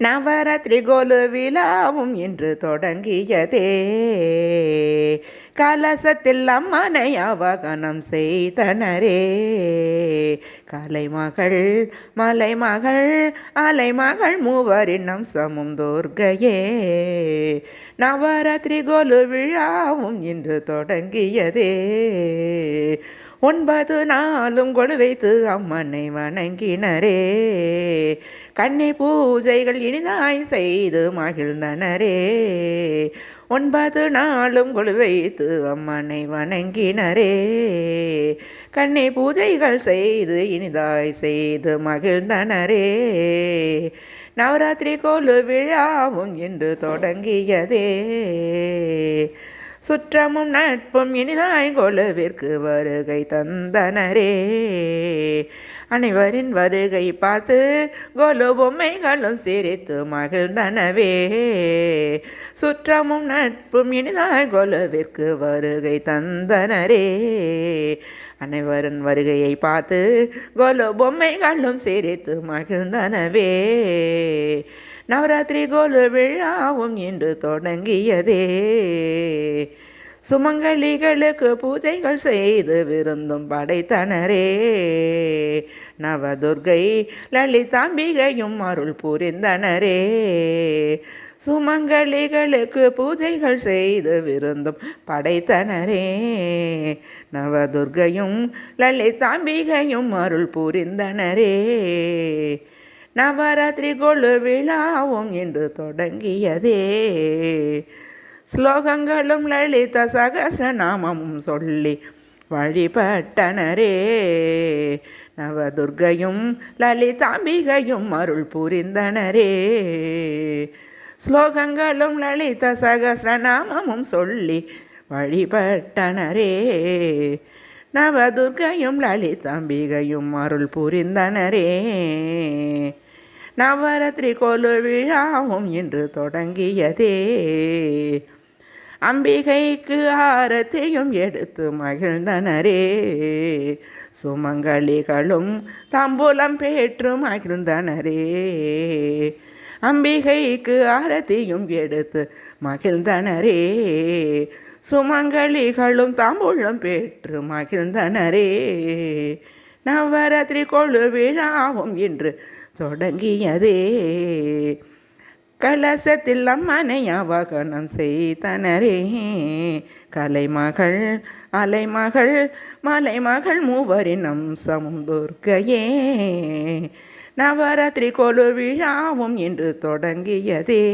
நவராத்திரி கோலு விழாவும் இன்று தொடங்கியதே. கலசத்தில் அம்மனை அவகனம் செய்தனரே. கலைமகள் மலைமகள் அலைமகள் மூவரின் அம்சமும் துர்க்கையே. நவராத்திரி கோலு விழாவும் இன்று தொடங்கியதே. 9 நாளும் கொலு வைத்து அம்மனை வணங்கினரே. கன்னி பூஜைகள் இனிதாய் செய்து மகிழ்ந்தனரே. 9 நாளும் கொலு வைத்து அம்மனை வணங்கினரே. கன்னி பூஜைகள் செய்து இனிதாய் செய்து மகிழ்ந்தனரே. நவராத்திரி கோலு விழாவும் இன்று தொடங்கியதே. சுற்றமும் நட்பும் இனிதாய் கொலுவிற்கு வருகை தந்தனரே. அனைவரின் வருகை பார்த்து கொலு பொம்மைகளும் சிரித்து மகிழ்ந்தனவே. சுற்றமும் நட்பும் இனிதாய் கொலுவிற்கு வருகை தந்தனரே. அனைவரின் வருகையை பார்த்து கொலு பொம்மைகளும் சிரித்து மகிழ்ந்தனவே. நவராத்திரி கோலு விழாவும் இன்று தொடங்கியதே. சுமங்கலிகளுக்கு பூஜைகள் செய்து விருந்தும் படைத்தனரே. நவதுர்கை லலிதாம்பிகையும் அருள் புரிந்தனரே. சுமங்கலிகளுக்கு பூஜைகள் செய்து விருந்தும் படைத்தனரே. நவதுர்கையும் லலிதாம்பிகையும் அருள் புரிந்தனரே. நவராத்திரி கோலு விழாவும் இன்று தொடங்கியதே. ஸ்லோகங்களும் லலித சகஸ்ரநாமமும் சொல்லி வழிபட்டனரே. நவதுர்கையும் லலிதாம்பிகையும் அருள் புரிந்தனரே. ஸ்லோகங்களும் லலித சகஸ்ரநாமமும் சொல்லி வழிபட்டனரே. நவதுர்கையும் லலிதாம்பிகையும் அருள் புரிந்தனரே. நவராத்திரி கோலு விழாவும் இன்று தொடங்கியதே. அம்பிகைக்கு ஆரத்தியும் எடுத்து மகிழ்ந்தனரே. சுமங்கலிகளும் தாம்பூலம் பெற்று மகிழ்ந்தனரே. அம்பிகைக்கு ஆரத்தியும் எடுத்து மகிழ்ந்தனரே. சுமங்கலிகளும் தாம்பூலம் பெற்று மகிழ்ந்தனரே. நவராத்திரி கோலு விழாவும் இன்று தொடங்கியதே. கலசத்தில் அம்மனை அவகனம் செய்தனரே. கலைமகள் அலைமகள் மலைமகள் மூவரின் அம்சமும் துர்க்கையே. நவராத்திரி கோலு விழாவும் இன்று தொடங்கியதே.